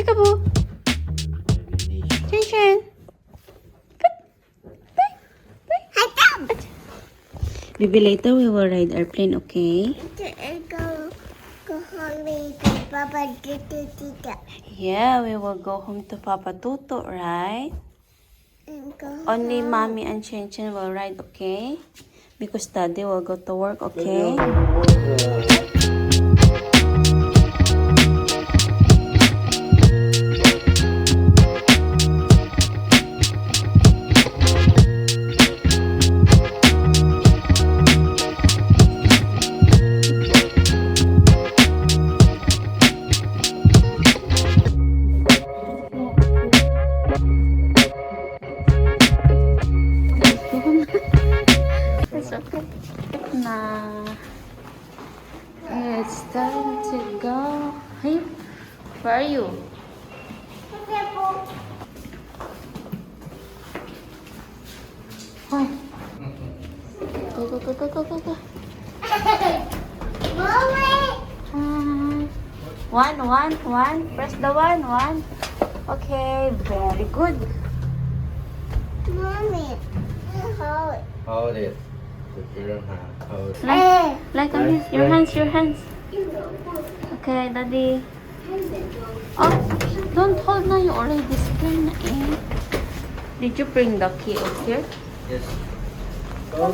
Achikabu. Shen Shen. Maybe later we will ride airplane, okay? Go home with Papa Tita. Yeah, we will go home to Papa Tutu, right? And go Only home. Mommy and Chen Chen will ride, okay? Because Daddy will go to work, okay? It's okay. Nah. It's time to go. Hey, where are you? Why? Go, go, go, go, go, go, go. One. Press the one. Okay, very good. Mommy, hold. Hold it. Put your hand. Hold it. Like on this. Your hands. Okay, Daddy. Oh, don't hold na. You already sprained na eh. Did you bring the key up here? Yes. Go.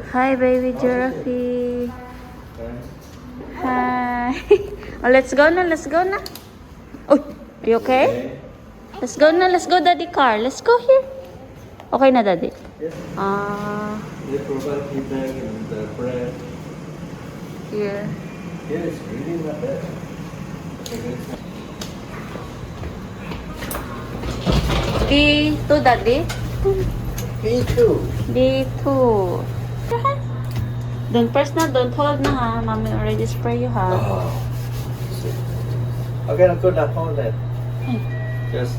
Hi, baby giraffe. Hi. Oh, let's go na. Oh, are you okay? Let's go, Daddy car. Let's go here. Okay na, Daddy? Yes. They provide feedback and the bread. Here. Yeah, it's really not bad. B2, Daddy. B2. B2. Don't press na, don't hold na ha. Mommy already spray you ha. Oh. Okay, I'm good. Now hold that. Hey. Just.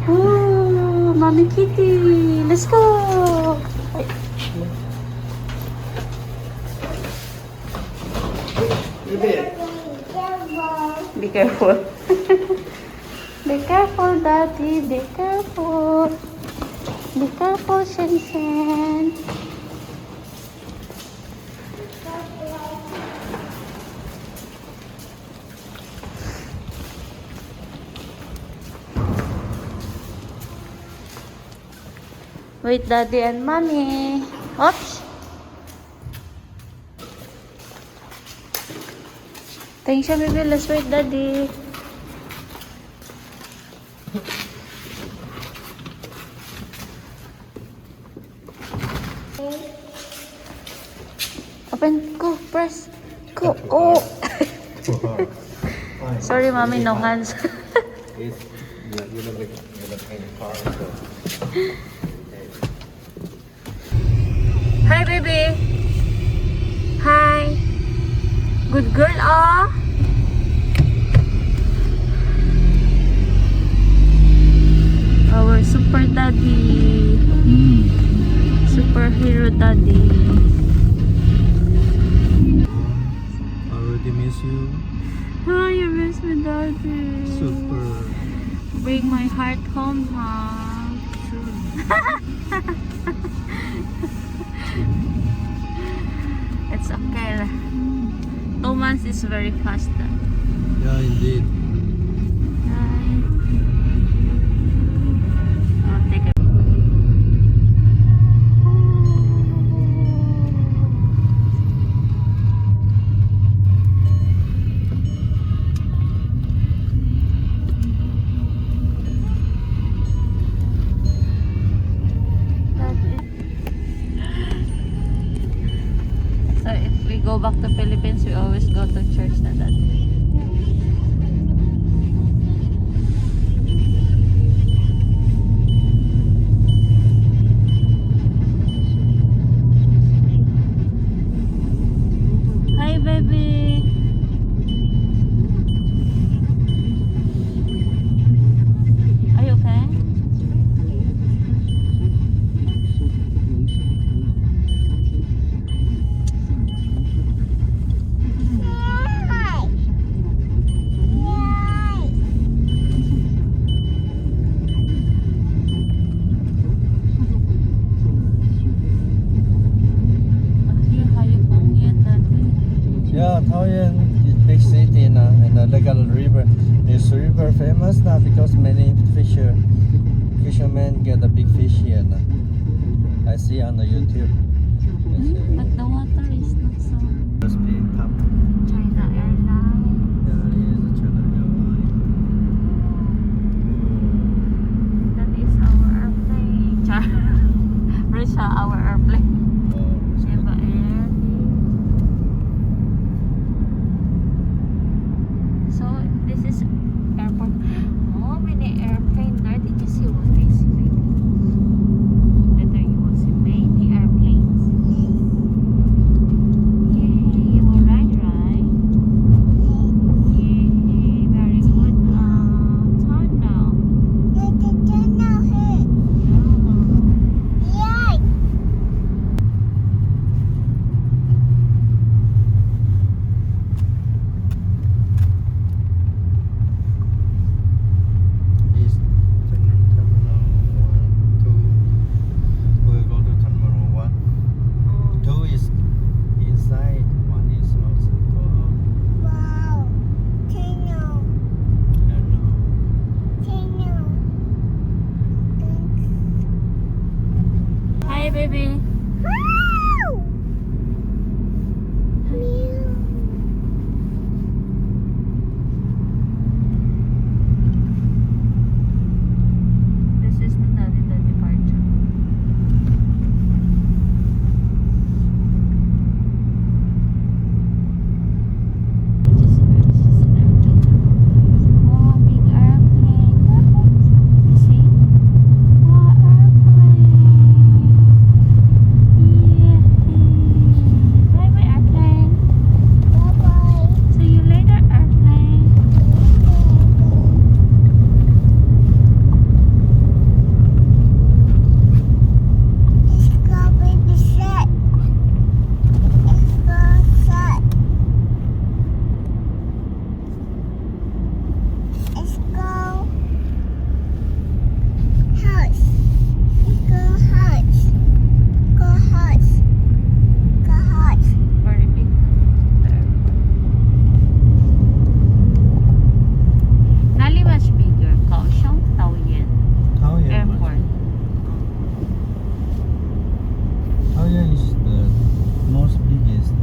Oh, Mommy Kitty. Let's go. Ay. Be careful. Be careful, Daddy. Be careful. Be careful, Shen Shen. Wait, Daddy and Mommy. Oops. Thanks, baby. Let's wait, Daddy. Open. Go. Press. Go. Oh. Sorry, Mommy. No hands. It's, you're not paying car. So. Hi, baby. Hi. Good girl, ah. Our super daddy. Superhero daddy. Already miss you. Oh, you miss me, daddy. Super. Bring my heart home, huh? It's okay. 2 months is very fast. Yeah, indeed. I'll take it. So if we go back to Philippines, we always go to church na that. Hi, baby. Are you okay? like a river. This river famous now because many fishermen get a big fish here now. I see on the YouTube. But the water is not so. Must be top. China Airlines. Yeah, it is a China airline. That is our airplane. Russia, our airplane. Eva Air. So this is airport. Oh, many airplane there. Did you see what I see? Later you will see many airplanes. Yay, you were right. Yay, very good. Turn now. Is terminal 1, 2. We'll go to terminal 1. 2 is inside, 1 is outside. Go out. Wow. Chino. Terminal. Chino. Hi, baby. Wow. Meow. This is the departure. Oh, big airplane. You see? Oh, airplane. Yay. Bye bye, airplane. Bye-bye. See you later, airplane. Let's go, baby, set. Let's go, set. Let's go. House. Go house. Go house. Go house. Very big there. Nali much bigger. Kaohsiung, Taoyuan Taoyuan Airport. Taoyuan is the most biggest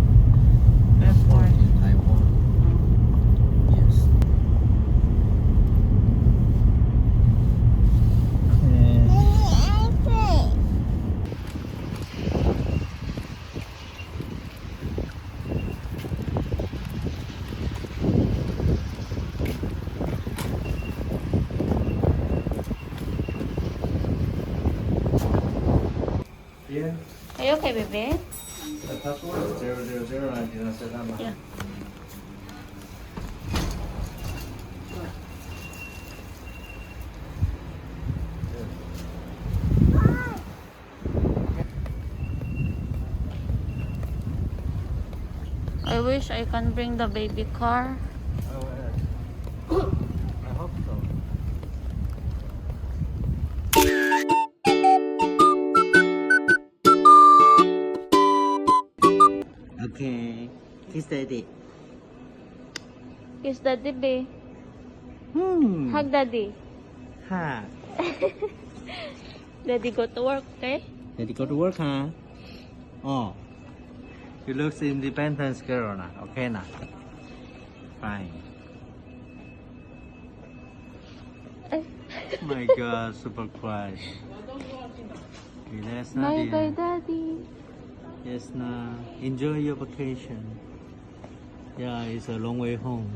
airport in Taiwan. Yes. Okay. Mini airplane. Yeah. Are you okay, baby? The password is 000. I didn't set that. Yeah. I wish I can bring the baby car. I hope so. Okay. Kiss daddy. Kiss daddy, babe. Hug Hmm. daddy. Ha. Daddy go to work, okay? Daddy go to work, huh? Oh. You look independent girl now. Okay now. Fine. Ay. Oh my God, super quiet. Okay, that's not Bye it. bye, daddy. Yes, now enjoy your vacation. Yeah, it's a long way home.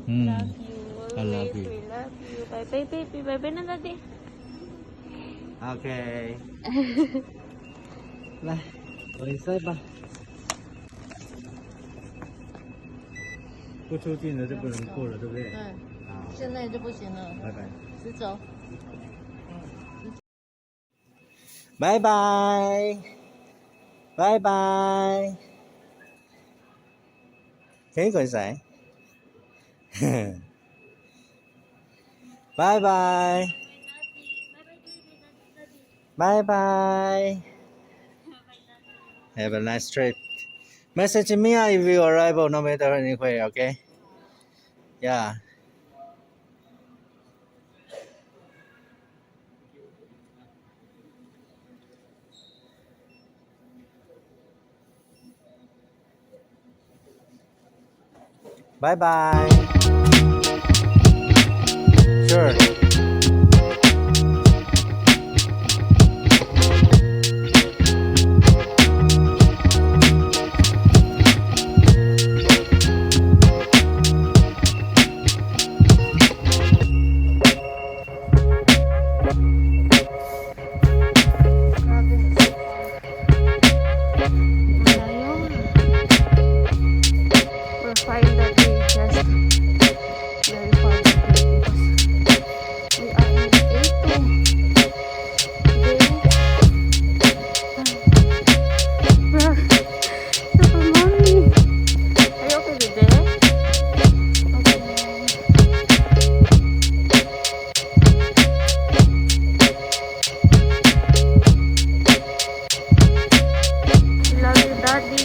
Love you. I love Always, you. we love you. Bye bye, baby. Bye bye na, daddy. Okay. 来，我inside 吧。不出境的就不能过了，对不对？对，好，现在就不行了，拜拜。直走。拜拜，拜拜。Can you go inside? 拜拜，拜拜。Have a nice trip. Message me if you arrive no matter anywhere, okay? Yeah. Bye bye. Sure. Grabe. Malayo. We're fine that we just very far that way because we are in the A2. Super mommy. Are you okay with that? Okay. Love you, Daddy.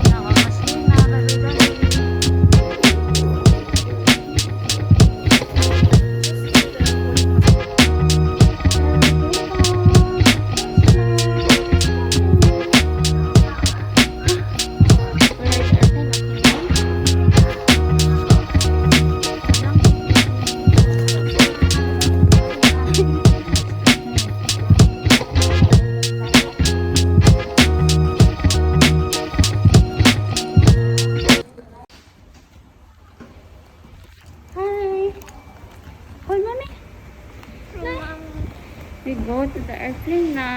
Nakakaslina, love you, Daddy. Hi. Hold, mommy. We go to the airplane na.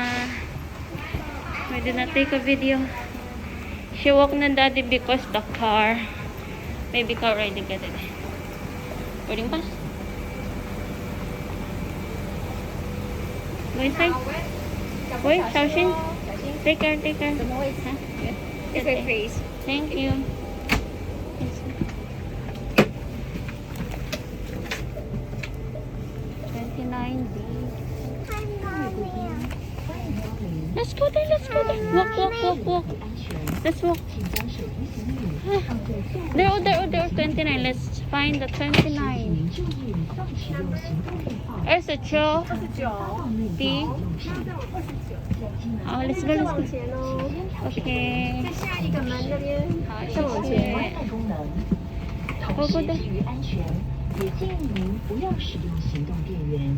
We did not take a video. She walked na Daddy because the car. Maybe car already get it. Boarding pass. Go inside. Wait, Shaoxin. Take care, take care. Huh? It's my face. Thank you. Let's go there, let's go there. Walk, walk, walk, walk. Let's walk. There, 29. Let's find the 29. There's a chill. D. Oh, let's go, let's go. Okay. 下一个门那边，好，谢再往前。谢。Go, go there. 也建议您不要使用行动电源。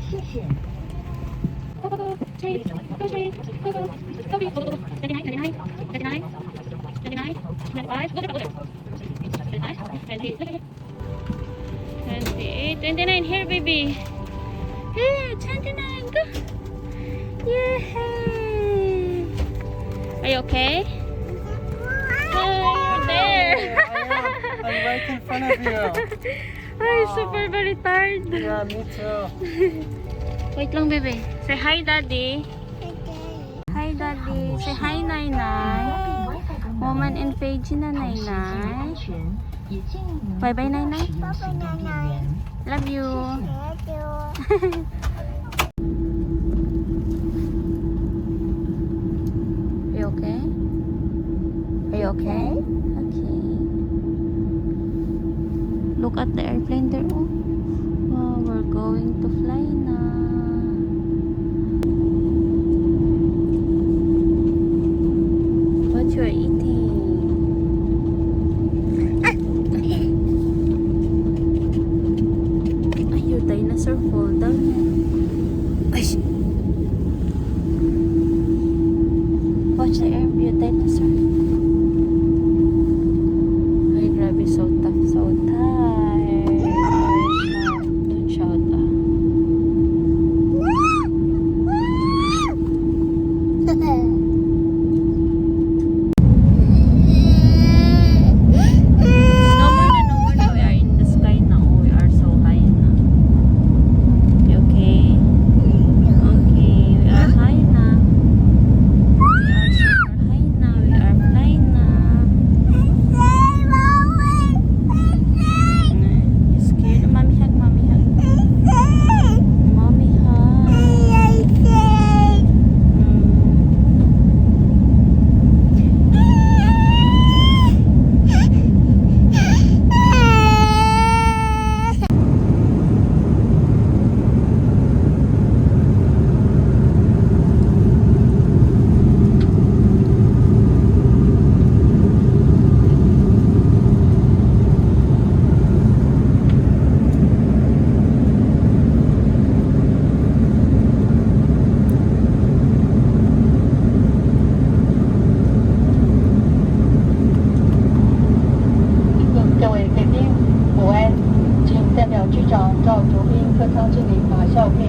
谢谢。$28, $29 here, baby. Here, $29. Go. Yay! Are you okay? Oh, you're there. I'm right in front of you. I'm super very tired. Yeah, me too. Wait lang, baby. Say hi, Daddy. Hi, Daddy. Say hi, Nainay. Woman in page na, Nainay. Bye-bye, Nainay. Bye-bye, Nanay. Love you. Love you. Are you okay? Are you okay? Okay. Look at the airplane there. Oh, wow, we're going to fly na. What you are eating? Ay, your dinosaur fall down. Ay. Watch the air, your dinosaur. Ay, grabe, so tough, so tired. Don't shout, ah. No more na. We are in the sky now. We are so high na. You okay? Okay, we are high na. We are super high na. We are 张志礼马校聘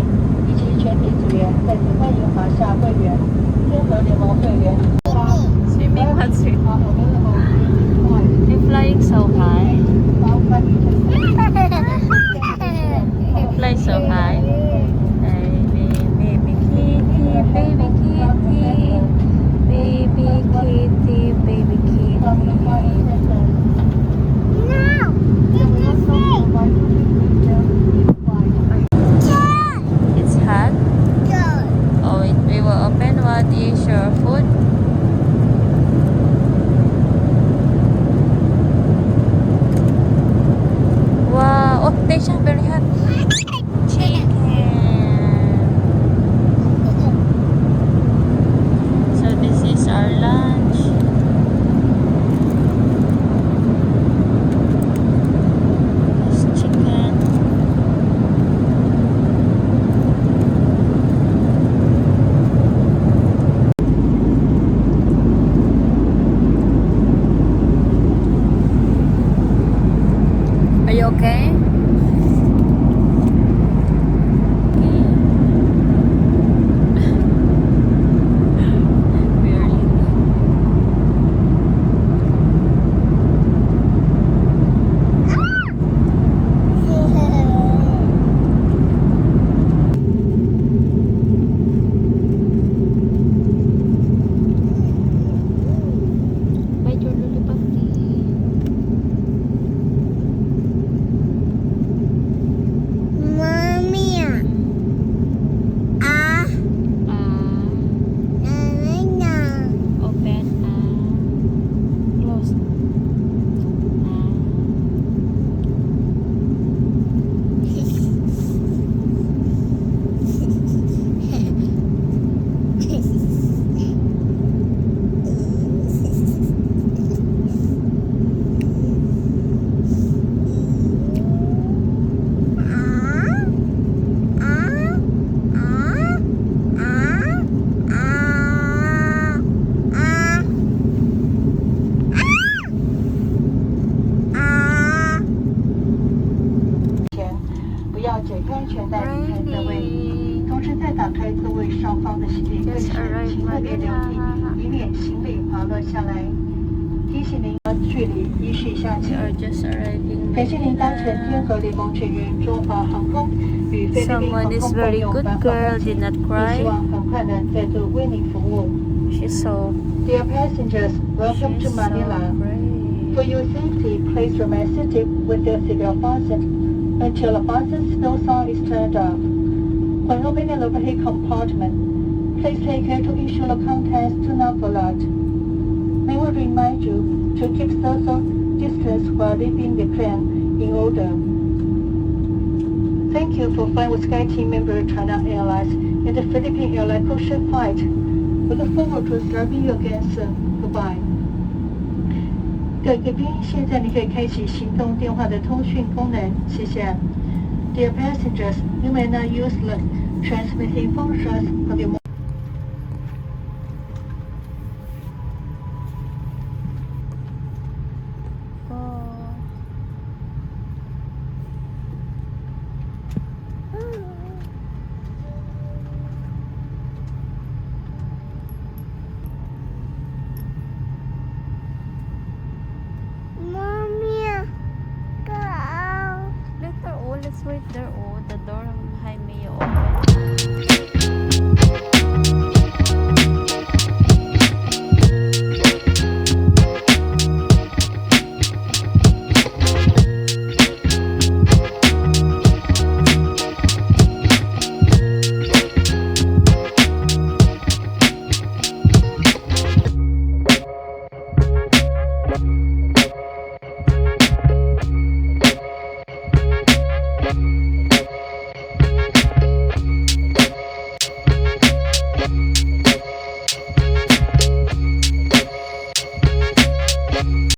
以及全体组员再次欢迎华夏会员、天河联盟会员。 Swimming hot swim. They're flying so high. They fly so high. Baby, baby kitty, baby kitty, baby kitty, baby kitty. It's hot. Oh, wait, we will open. What is your food? Wow. Oh, Tesha, very hot. Chicken. So this is our lunch. This chicken. Are you okay? Bite your lollipop. Open. Close. Raining. 同时在打开座位上方的行李柜时，请特别留意，以免行李滑落下来。提醒您距离依序下 We 请。 are just arriving. 感谢您搭乘天河联盟成员中华航空与菲律宾航 Someone is 空共 very 用 good 班航 girl, 班 did not 机， cry. 希望很快能再度为您服务。 She's so, Dear passengers, welcome she's to Manila. so brave. For your safety, please remain seated with your seatbelt fastened until the fasten snow sign is turned off. When opening the overhead compartment, please take care to ensure the contents do not fall out. May we remind you to keep social distance while leaving the plane in order. Thank you for flying with Sky Team member China Airlines and the Philippine Airline Crucial flight. We look forward to serving you again soon. Goodbye. 各位贵宾，现在你可以开启行动电话的通讯功能，谢谢。Dear passengers, you may now use the transmitting functions of your Later, oh, let's wait there.